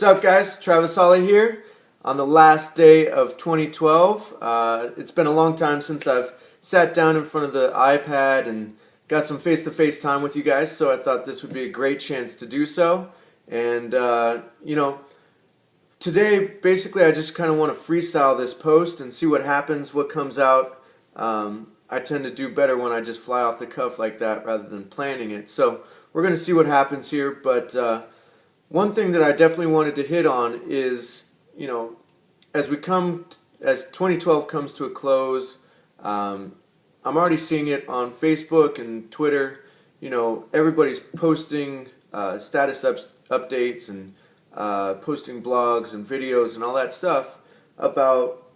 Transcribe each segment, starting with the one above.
What's up, guys? Travis Holley here on the last day of 2012. It's been a long time since I've sat down in front of the iPad and got some face-to-face time with you guys, so I thought this would be a great chance to do so. And, today, basically, I just kind of want to freestyle this post and see what happens, what comes out. I tend to do better when I just fly off the cuff like that rather than planning it. So we're going to see what happens here, but one thing that I definitely wanted to hit on is, as 2012 comes to a close, I'm already seeing it on Facebook and Twitter. Everybody's posting status updates and posting blogs and videos and all that stuff about,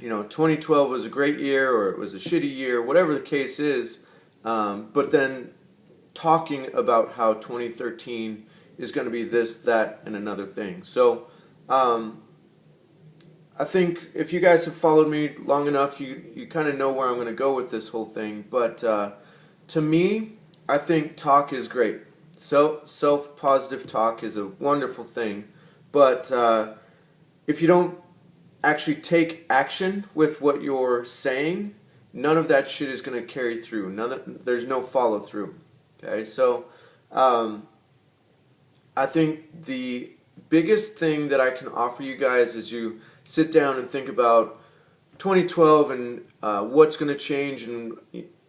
2012 was a great year or it was a shitty year, whatever the case is, but then talking about how 2013 is going to be this, that, and another thing. So I think if you guys have followed me long enough, you kind of know where I'm going to go with this whole thing. But to me, I think talk is great. Self-positive talk is a wonderful thing. But if you don't actually take action with what you're saying, none of that shit is going to carry through. There's no follow-through. Okay, so I think the biggest thing that I can offer you guys as you sit down and think about 2012 and what's going to change in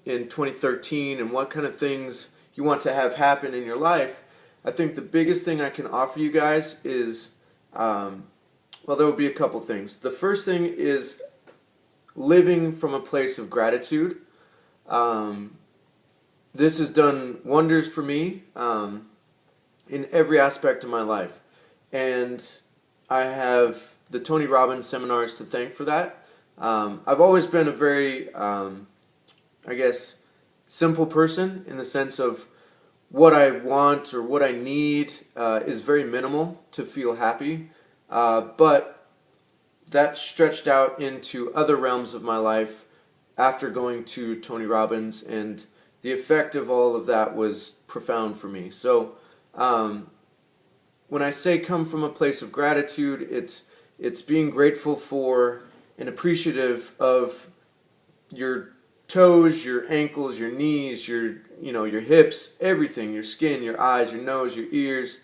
2013 and what kind of things you want to have happen in your life, I think the biggest thing I can offer you guys is, there will be a couple things. The first thing is living from a place of gratitude. This has done wonders for me in every aspect of my life. And I have the Tony Robbins seminars to thank for that. I've always been a very, simple person in the sense of what I want or what I need is very minimal to feel happy. But that stretched out into other realms of my life after going to Tony Robbins, and the effect of all of that was profound for me. So when I say come from a place of gratitude, it's being grateful for and appreciative of your toes, your ankles, your knees, your hips, everything, your skin, your eyes, your nose, your ears,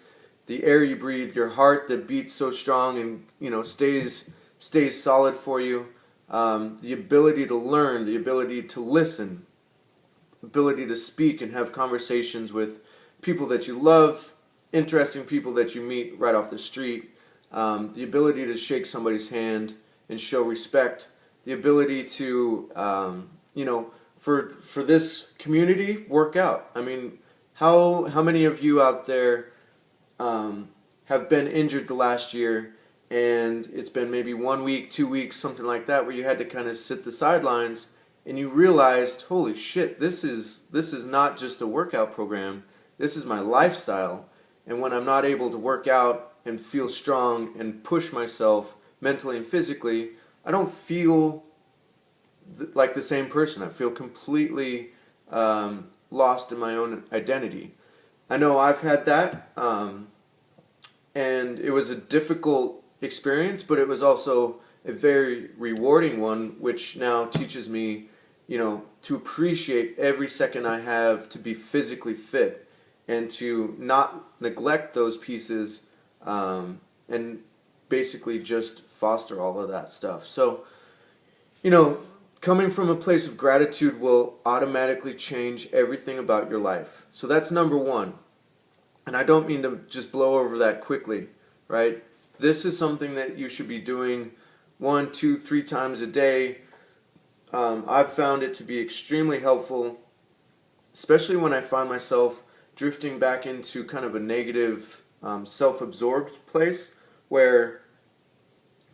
the air you breathe, your heart that beats so strong and stays solid for you, the ability to learn, the ability to listen, ability to speak and have conversations with people that you love, interesting people that you meet right off the street, the ability to shake somebody's hand and show respect, the ability to, for this community, work out. I mean, how many of you out there have been injured the last year, and it's been maybe 1 week, 2 weeks, something like that, where you had to kind of sit the sidelines and you realized, holy shit, this is not just a workout program. This is my lifestyle. And when I'm not able to work out and feel strong and push myself mentally and physically, I don't feel like the same person. I feel completely lost in my own identity. I know I've had that, and it was a difficult experience, but it was also a very rewarding one, which now teaches me, to appreciate every second I have to be physically fit and to not neglect those pieces and basically just foster all of that stuff. So, coming from a place of gratitude will automatically change everything about your life. So that's number one. And I don't mean to just blow over that quickly, right? This is something that you should be doing 1, 2, 3 times a day. I've found it to be extremely helpful, especially when I find myself drifting back into kind of a negative, self-absorbed place where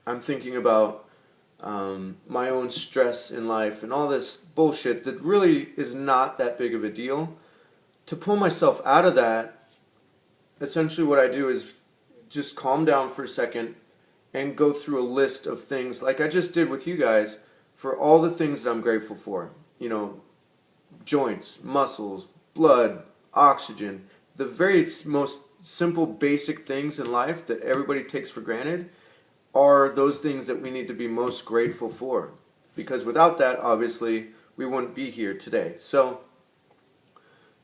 I'm thinking about my own stress in life and all this bullshit that really is not that big of a deal. To pull myself out of that, essentially what I do is just calm down for a second and go through a list of things like I just did with you guys for all the things that I'm grateful for. Joints, muscles, blood, oxygen, the very most simple basic things in life that everybody takes for granted are those things that we need to be most grateful for. Because without that, obviously, we wouldn't be here today. So,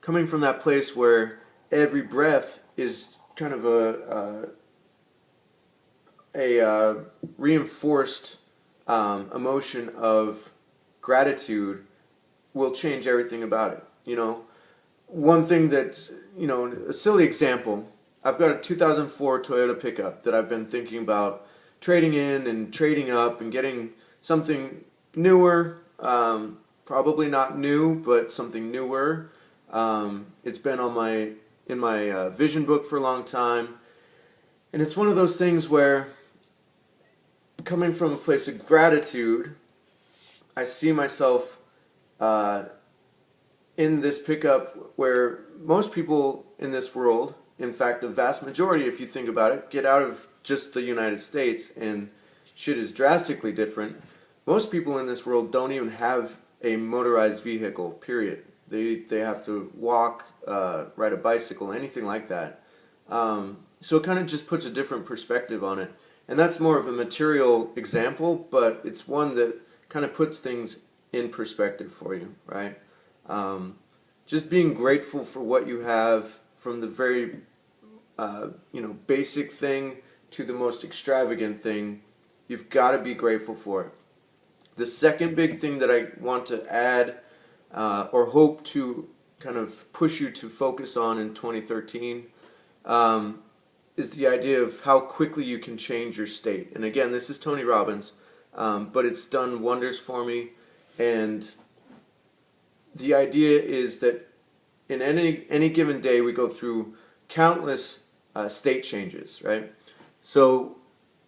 coming from that place where every breath is kind of a reinforced emotion of gratitude will change everything about it. You know, one thing that, you know, a silly example, I've got a 2004 Toyota pickup that I've been thinking about trading in and trading up and getting something newer, probably not new, but something newer. It's been on in my vision book for a long time, and it's one of those things where, coming from a place of gratitude, I see myself in this pickup where most people in this world, in fact, the vast majority, if you think about it, get out of just the United States and shit is drastically different. Most people in this world don't even have a motorized vehicle, period. They have to walk, ride a bicycle, anything like that. So it kind of just puts a different perspective on it. And that's more of a material example, but it's one that kind of puts things in perspective for you, right? Just being grateful for what you have, from the very basic thing to the most extravagant thing. You've got to be grateful for it. The second big thing that I want to add, or hope to kind of push you to focus on in 2013, is the idea of how quickly you can change your state. And again, this is Tony Robbins, but it's done wonders for me. And the idea is that in any given day, we go through countless state changes, right? So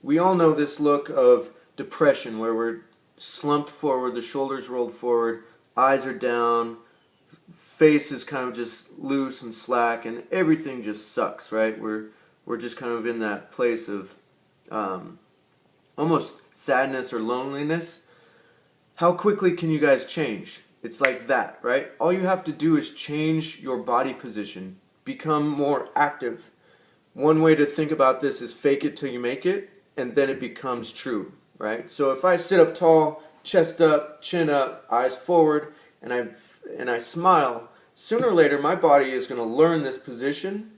we all know this look of depression where we're slumped forward, the shoulders rolled forward, eyes are down, face is kind of just loose and slack, and everything just sucks, right? We're just kind of in that place of almost sadness or loneliness. How quickly can you guys change? It's like that, right? All you have to do is change your body position, become more active. One way to think about this is fake it till you make it, and then it becomes true, right? So if I sit up tall, chest up, chin up, eyes forward, and I smile, sooner or later my body is going to learn this position,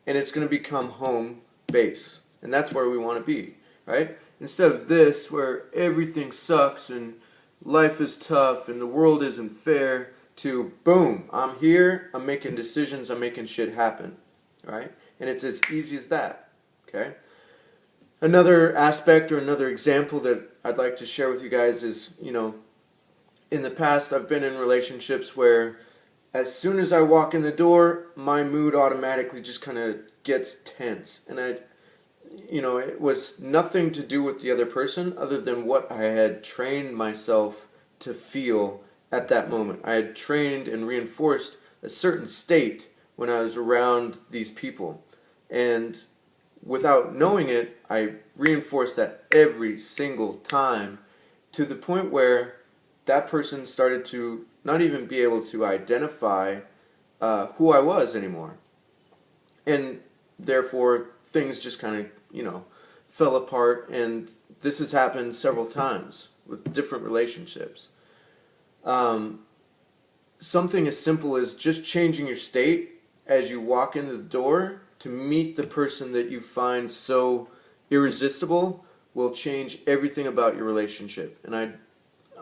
and it's going to become home base. And that's where we want to be, right? Instead of this, where everything sucks and life is tough and the world isn't fair, to boom, I'm here, I'm making decisions, I'm making shit happen, right? And it's as easy as that, okay? Another aspect or another example that I'd like to share with you guys is, in the past I've been in relationships where as soon as I walk in the door, my mood automatically just kind of gets tense. And it was nothing to do with the other person other than what I had trained myself to feel at that moment. I had trained and reinforced a certain state when I was around these people. And without knowing it, I reinforced that every single time, to the point where that person started to not even be able to identify who I was anymore. And therefore, things just kind of, fell apart. And this has happened several times with different relationships. Something as simple as just changing your state as you walk into the door to meet the person that you find so irresistible will change everything about your relationship. And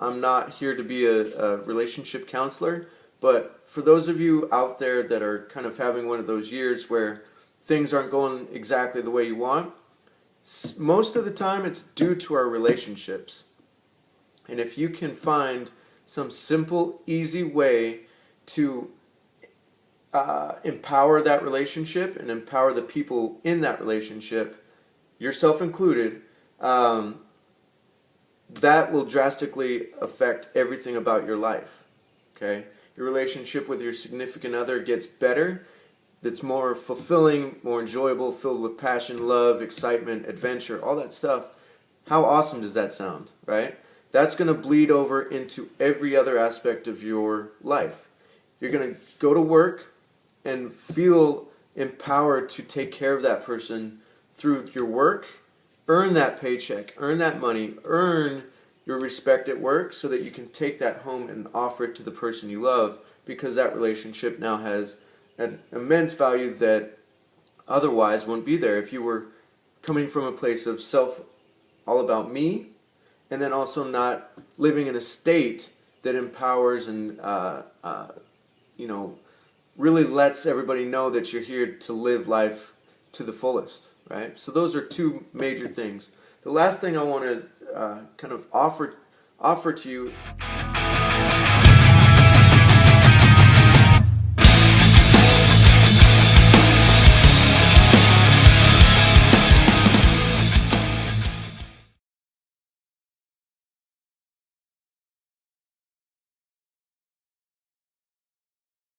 I'm not here to be a relationship counselor, but for those of you out there that are kind of having one of those years where things aren't going exactly the way you want, most of the time it's due to our relationships. And if you can find some simple, easy way to empower that relationship and empower the people in that relationship, yourself included, that will drastically affect everything about your life. Okay? Your relationship with your significant other gets better. That's more fulfilling, more enjoyable, filled with passion, love, excitement, adventure, all that stuff. How awesome does that sound, right? That's going to bleed over into every other aspect of your life. You're going to go to work and feel empowered to take care of that person through your work, earn that paycheck, earn that money, earn your respect at work so that you can take that home and offer it to the person you love, because that relationship now has an immense value that otherwise wouldn't be there if you were coming from a place of self, all about me, and then also not living in a state that empowers and really lets everybody know that you're here to live life to the fullest, right? So those are two major things. The last thing I want to kind of offer to you